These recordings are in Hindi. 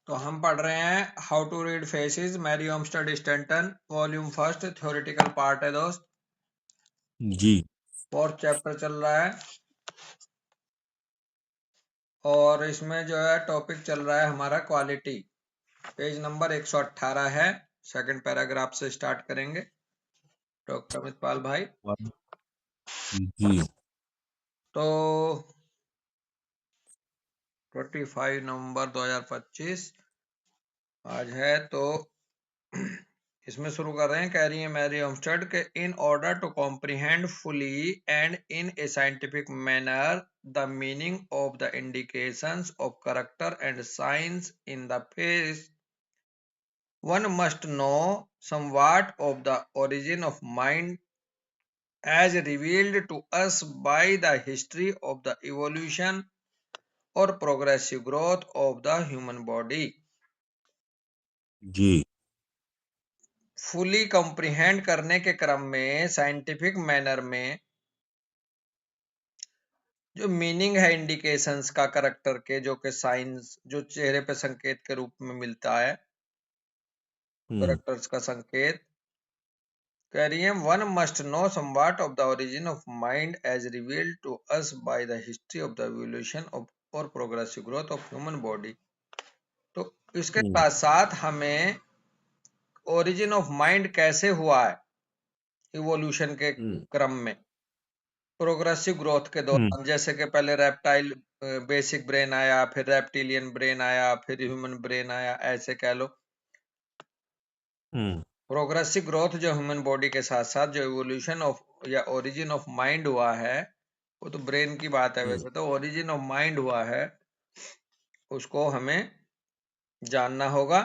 तो हम पढ़ रहे हैं how to read faces, Mary Olmsted Stanton, volume first, theoretical part है दोस्त। जी 4th चैप्टर चल रहा है और इसमें जो है टॉपिक चल रहा है हमारा क्वालिटी। पेज नंबर 118 है, सेकंड पैराग्राफ से स्टार्ट करेंगे डॉक्टर अमितपाल भाई। जी तो 25 नवंबर 2025 आज है। तो इसमें शुरू कर रहे हैं, कह रही है मैरी ओमस्टेड के in order to comprehend fully and in a scientific manner the meaning of the indications of character and science in the face, one must know somewhat of the origin of mind as revealed to us by the history of the evolution or progressive growth of the human body। जी फुली कॉम्प्रिहेंड करने के क्रम में साइंटिफिक मैनर में जो मीनिंग है इंडिकेशंस का कैरेक्टर के, जो कि साइंस जो चेहरे पे संकेत के रूप में मिलता है, कैरेक्टर्स का संकेत। कह रही है one must know somewhat of the origin of mind as revealed to us by the history of the evolution of और progressive growth of human body. तो इसके साथ साथ हमें ओरिजिन ऑफ माइंड कैसे हुआ है इवोल्यूशन के क्रम में, प्रोग्रेसिव ग्रोथ के दौरान, जैसे कि पहले रेप्टाइल बेसिक ब्रेन आया, फिर रेप्टिलियन ब्रेन आया, फिर ह्यूमन ब्रेन आया, ऐसे कह लो। प्रोग्रेसिव ग्रोथ जो ह्यूमन बॉडी के साथ साथ जो इवोल्यूशन ऑफ या ओरिजिन ऑफ माइंड हुआ है, वो तो ब्रेन की बात है, वैसे तो ओरिजिन ऑफ माइंड हुआ है, उसको हमें जानना होगा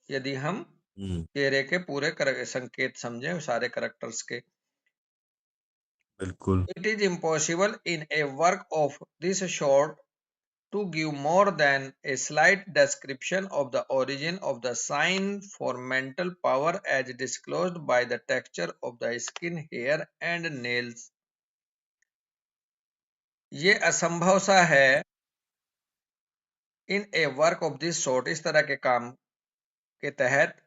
यदि हम चेहरे के पूरे संकेत समझें, सारे कैरेक्टर्स के। बिल्कुल it is impossible in A work of this short to give more than a slight description of the origin of the sign for mental power as disclosed by the texture of the skin, hair and nails। ये असंभव सा है इन ए वर्क ऑफ दिस सॉर्ट, इस तरह के काम के तहत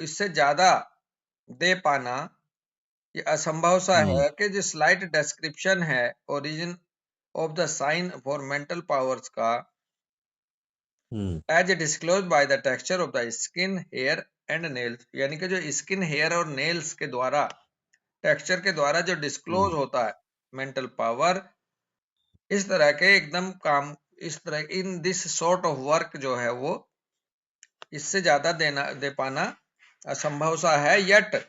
इससे ज्यादा दे पाना, ये असंभव सा है कि जो स्लाइट डिस्क्रिप्शन है origin of the sign for mental powers का, as disclose by the texture of the skin, hair and nails, यानी कि जो स्किन, हेयर और नेल्स के द्वारा, टेक्सचर के द्वारा जो डिस्क्लोज होता है मेंटल पावर, इस तरह के एकदम काम, इस तरह in this sort of work जो है वो इससे ज्यादा दे पाना असंभव सा है। yet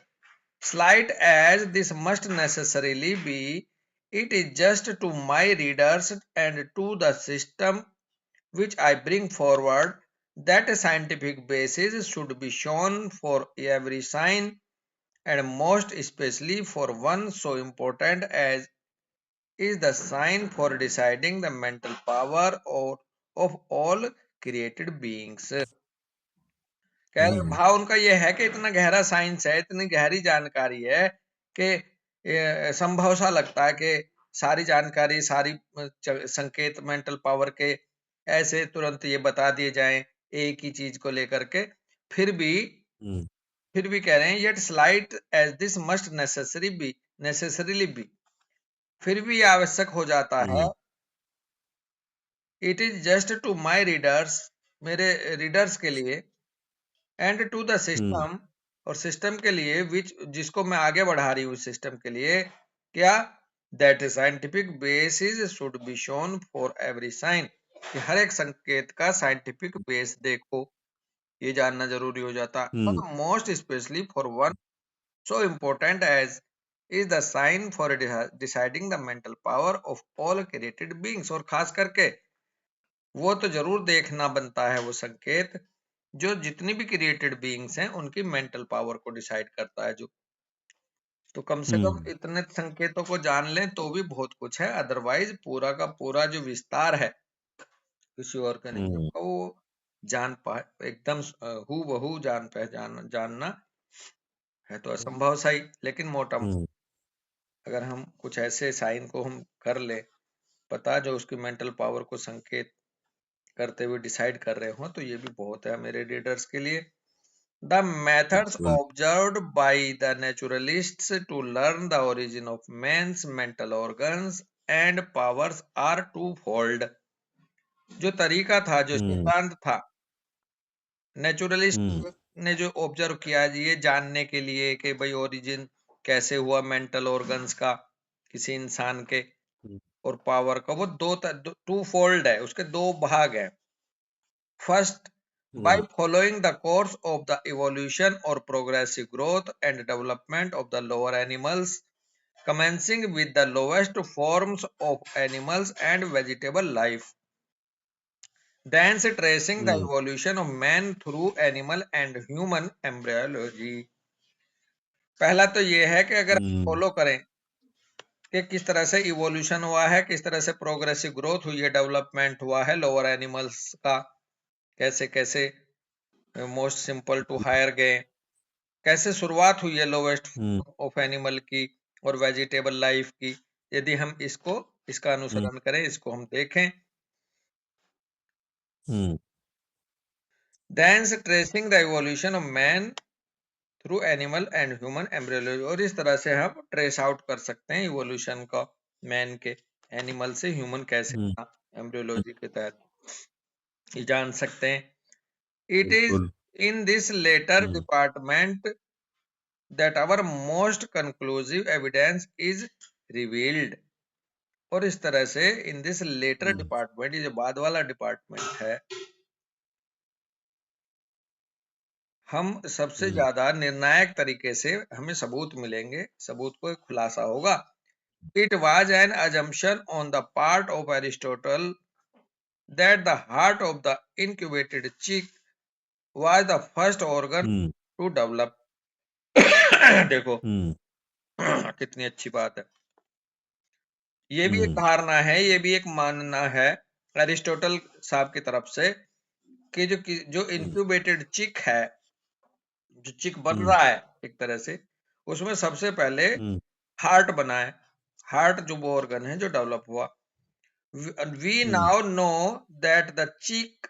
slight as this must necessarily be, it is just to my readers and to the system which I bring forward that a scientific basis should be shown for every sign, and most especially for one so important as is the sign for deciding the mental power of all created beings। भाव उनका यह है कि इतना गहरा साइंस है, इतनी गहरी जानकारी है कि संभव सा लगता है कि सारी जानकारी, सारी संकेत मेंटल पावर के ऐसे तुरंत ये बता दिए जाएं एक ही चीज को लेकर के। फिर भी कह रहे हैं yet slight as this must necessarily be, फिर भी आवश्यक हो जाता है। It is just to my readers, मेरे रीडर्स के लिए, एंड टू द सिस्टम, और सिस्टम के लिए विच, जिसको मैं आगे बढ़ा रही हूँ सिस्टम के लिए, क्या, that scientific basis should be shown for every sign, कि हर एक संकेत का साइंटिफिक बेस देखो, ये जानना जरूरी हो जाता है। Most especially for one so important as is the sign for deciding the mental power of all created beings, और खास करके वो तो जरूर देखना बनता है वो संकेत जो जितनी भी क्रिएटेड बीइंग्स हैं उनकी मेंटल पावर को डिसाइड करता है। जो तो कम से कम इतने संकेतों को जान लें तो भी बहुत कुछ है, अदरवाइज पूरा का पूरा जो विस्तार है किसी और का नहीं होगा, वो जान पा एकदम हु बहू जान पहचान जानना है तो असंभव सा ही, लेकिन मोटा अगर हम कुछ ऐसे साइन को हम कर ले पता जो उसकी मेंटल पावर को संकेत करते हुए डिसाइड कर रहे हो तो ये भी बहुत है मेरे रीडर्स के लिए। द मेथड्स बिल्कुल। Observed by the naturalists to learn the origin of men's mental organs and powers are twofold. जो तरीका था, जो हुँ, सिद्धांत था, हुँ, नेचुरलिस्ट ने जो ऑब्जर्व किया ये जानने के लिए कि भाई ओरिजिन कैसे हुआ मेंटल ऑर्गन्स का किसी इंसान के हुँ, और पावर का, वो टू फोल्ड है, उसके दो भाग हैं। First, by hmm, following the course of the evolution or progressive growth and development of the lower animals, commencing with the lowest forms of animals and vegetable life, thence tracing the hmm, evolution of man through animal and human embryology। पहला तो ये है कि अगर हुँ, फॉलो करें कि किस तरह से इवोल्यूशन हुआ है, किस तरह से प्रोग्रेसिव ग्रोथ हुई है, डेवलपमेंट हुआ है लोअर एनिमल्स का, कैसे कैसे मोस्ट सिंपल टू हायर गए, कैसे शुरुआत हुई है लोवेस्ट हुँ, ऑफ एनिमल की और वेजिटेबल लाइफ की। यदि हम इसका हुँ, अनुसरण करें, इसको हम देखें, हुँ, thence tracing the evolution of man through animal and human embryology, और इस तरह से हम ट्रेस आउट कर सकते हैं इवोल्यूशन का, मैन के एनिमल से ह्यूमन कैसे हुँ, बना, एम्ब्रियोलॉजी के तहत ये जान सकते हैं। इट इज बिल्कुल। In this latter hmm, department that our most conclusive evidence is revealed। और इस तरह से in this latter hmm, department, ये जो बाद वाला डिपार्टमेंट है, हम सबसे हुँ, ज्यादा निर्णायक तरीके से हमें सबूत मिलेंगे, सबूत को एक खुलासा होगा। It was an assumption on the part of Aristotle that the heart of the incubated chick was the first organ hmm, to develop। देखो हुँ, कितनी अच्छी बात है। ये भी एक हुँ, धारणा है, ये भी एक मानना है अरिस्टोटल साहब की तरफ से कि जो हुँ, इंक्यूबेटेड चिक है, जो चिक बन हुँ, रहा है एक तरह से, उसमें सबसे पहले हुँ, हार्ट बना है। हार्ट जो वो ऑर्गन है जो डेवलप हुआ। We hmm, now know that the cheek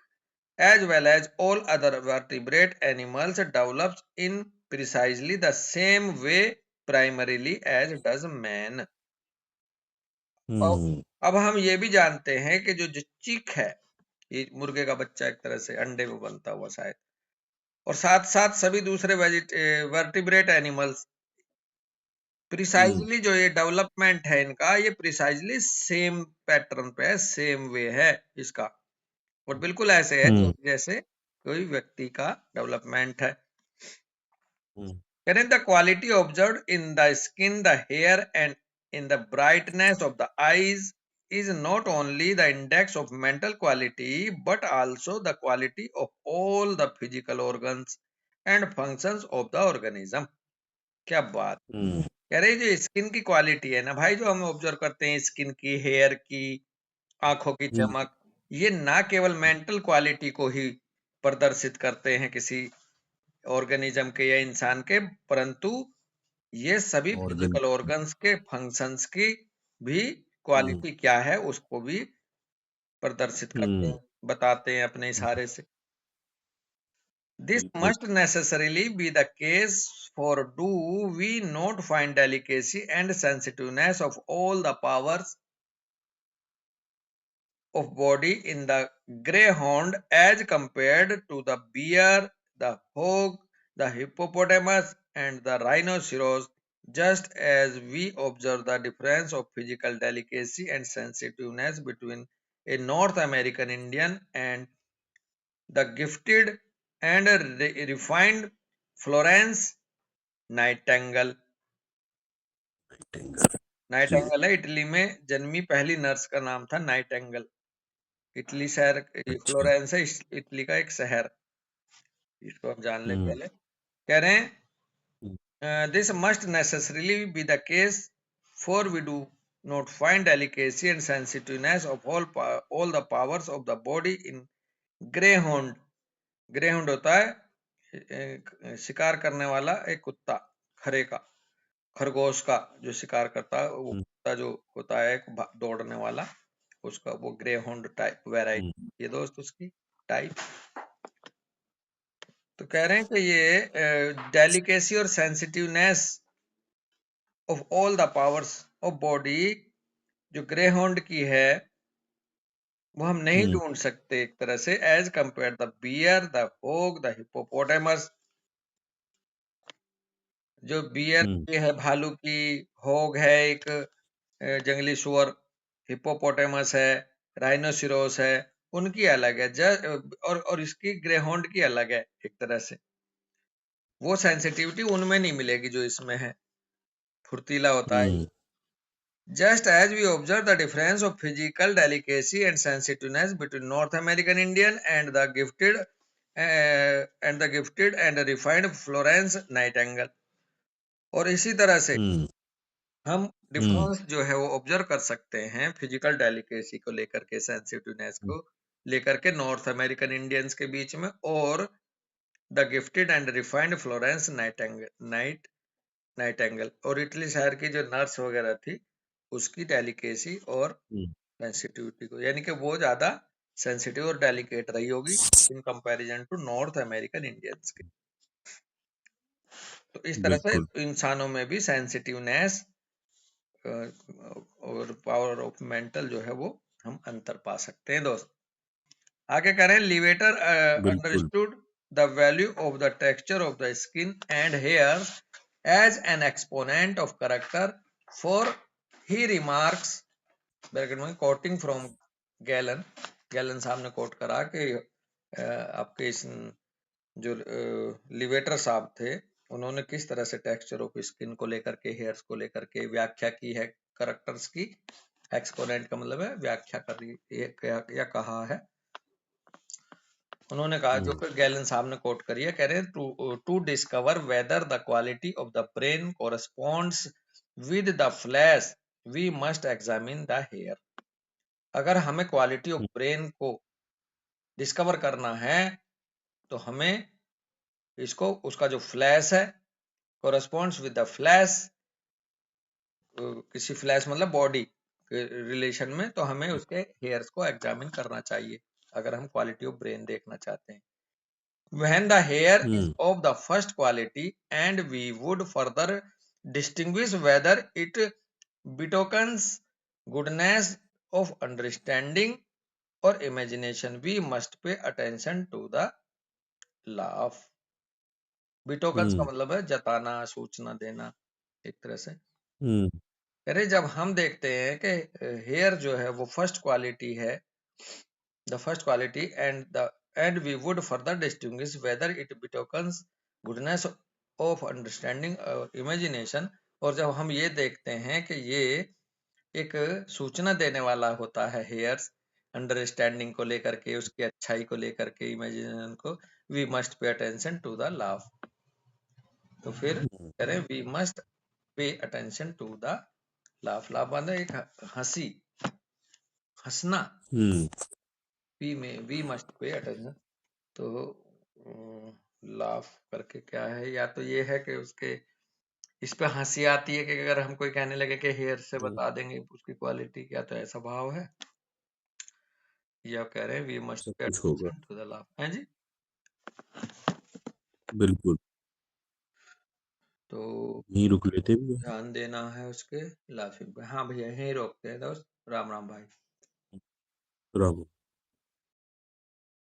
as well as all other vertebrate animals develops in precisely the same way primarily as does man। और हुँ, अब हम ये भी जानते हैं कि जो चिक है, ये मुर्गे का बच्चा एक तरह से अंडे में बनता हुआ शायद, और साथ साथ सभी दूसरे वर्टिब्रेट एनिमल्स, हुँ, प्रिसाइजली जो ये डेवलपमेंट है इनका, ये प्रिसाइजली सेम पैटर्न पे है, सेम वे है इसका, और बिल्कुल ऐसे है हुँ, जैसे कोई व्यक्ति का डेवलपमेंट है। हुँ, Wherein the quality observed in the skin, the hair, and in the brightness of the eyes is not only the index of mental quality but also the quality of all the physical organs and functions of the organism। क्या बात हुँ, कह रहे, जो स्किन की क्वालिटी है ना भाई, जो हम ऑब्जर्व करते हैं स्किन की, हेयर की, आंखों की हुँ, चमक, ये ना केवल मेंटल क्वालिटी को ही प्रदर्शित करते हैं किसी ऑर्गेनिज्म के या इंसान के, परंतु ये सभी ऑर्गन फिजिकल ऑर्गन्स के फंक्शंस की भी हुँ, क्वालिटी क्या है उसको भी प्रदर्शित करते हुँ, हैं, बताते हैं अपने हुँ, इशारे से। दिस बिल्कुल। Must necessarily be the case, for do we not find delicacy and sensitiveness of all the powers of body in the greyhound as compared to the bear, the hog, the hippopotamus, and the rhinoceros, just as we observe the difference of physical delicacy and sensitiveness between a North American Indian and the gifted and refined Florence Nightingale। जी। नाइटेंगल है, इटली में जन्मी पहली नर्स का नाम था नाइटेंगल। इटली शहर, अच्छा। फ्लोरेंस है इटली का एक शहर, इसको हम जान ले हुँ, पहले। कह रहे हैं हुँ, this must necessarily be the case, for we do not find delicacy and sensitiveness of all the powers of the body in greyhound। Greyhound होता है शिकार करने वाला एक कुत्ता, खरे का, खरगोश का जो शिकार करता है, वो हुँ, कुत्ता जो होता है एक दौड़ने वाला, उसका वो ग्रे होंड टाइप वेराइटी, हुँ, ये दोस्त उसकी टाइप। तो कह रहे हैं कि ये डेलिकेसी और sensitiveness of all the powers of body जो ग्रे होंड की है वो हम नहीं हुँ, ढूंढ सकते एक तरह से, as compare the bear, the hog, the hippopotamus. जो बियर हुँ, की है, भालू की, होग है एक जंगली सुअर, हिप्पोपोटामस है, राइनोसिरोस है, उनकी अलग है। और इसकी ग्रेहोंड की अलग है एक तरह से। वो सेंसिटिविटी उनमें नहीं मिलेगी जो इसमें है, फुर्तीला होता है। हुँ, Just as we observe the difference of physical delicacy and sensitiveness between North American Indian and the gifted and refined Florence Nightingale, और इसी तरह से हुँ, हम हुँ, डिफरेंस जो है वो ऑब्जर्व कर सकते हैं फिजिकल डेलिकेसी को लेकर के, सेंसिटिवनेस हुँ, को लेकर के नॉर्थ अमेरिकन इंडियंस के बीच में, और the gifted and refined Florence Nightingale और इटली शहर की जो नर्स वगैरह थी उसकी डेलिकेसी और हुँ, सेंसिटिविटी को, यानी कि वो ज्यादा सेंसिटिव और डेलिकेट रही होगी in comparison to North American Indians के। तो इस तरह से बिल्कुल, इंसानों में भी सेंसिटिवनेस और पावर ऑफ मेंटल जो है वो हम अंतर पा सकते हैं दोस्त। आगे करें, लिवेटर बिल्कुल। Understood the value of the texture of the skin and hair as an exponent of character, for he remarks, bracket में कोटिंग फ्रॉम गैलन, गैलन साहब ने कोट करा कि आपके इस जो लिवेटर साहब थे उन्होंने किस तरह से टेक्सचर ऑफ स्किन को लेकर के, हेयर्स को लेकर के व्याख्या की है करेक्टर्स की। एक्सपोनेंट का मतलब है व्याख्या कर रही या कहा है। उन्होंने कहा, जो हुँ, कि गैलन साहब ने कोट करी है, कह रहे हैं to discover whether the quality of the brain corresponds with the flesh we must examine the hair. अगर हमें क्वालिटी ऑफ हुँ, ब्रेन को डिस्कवर करना है तो हमें इसको, उसका जो फ्लैश है, कोरस्पॉन्ड्स विद द फ्लैश, किसी फ्लैश मतलब बॉडी के रिलेशन में, तो हमें उसके हेयर्स को एग्जामिन करना चाहिए अगर हम क्वालिटी ऑफ ब्रेन देखना चाहते हैं। When the hair is hmm, of the first quality, and we would further distinguish whether it betokens goodness of understanding or imagination, we must pay attention to the laugh. Betokens का हुँ, मतलब है जताना, सूचना देना एक तरह से। हुँ, अरे जब हम देखते हैं कि हेयर जो है वो फर्स्ट क्वालिटी है, the first quality, and we would further distinguish whether it betokens goodness of understanding or imagination, और जब हम ये देखते हैं कि ये एक सूचना देने वाला होता है हेयर्स, अंडरस्टैंडिंग को लेकर के, उसकी अच्छाई को लेकर के, इमेजिनेशन को, we must pay attention to the laugh. तो फिर हुँ, करें, we must pay attention to the laugh. Laugh मतलब एक हंसी, हंसना। Hmm, we must pay attention. तो लाफ करके क्या है, या तो ये है कि उसके इस पे हंसी आती है कि अगर हम कोई कहने लगे कि हेयर से हुँ, बता देंगे उसकी क्वालिटी क्या, तो ऐसा भाव है, या कह रहे हैं वी मस्ट सब पे कुछ होगा। अटेंशन टू द लाफ है जी। बिल्कुल, तो यहीं रुक लेते भी हैं। ध्यान देना है उसके लाफिंग पे। हाँ भैया, यहीं रोकते हैं दोस्त। राम राम भाई। ब्रावो।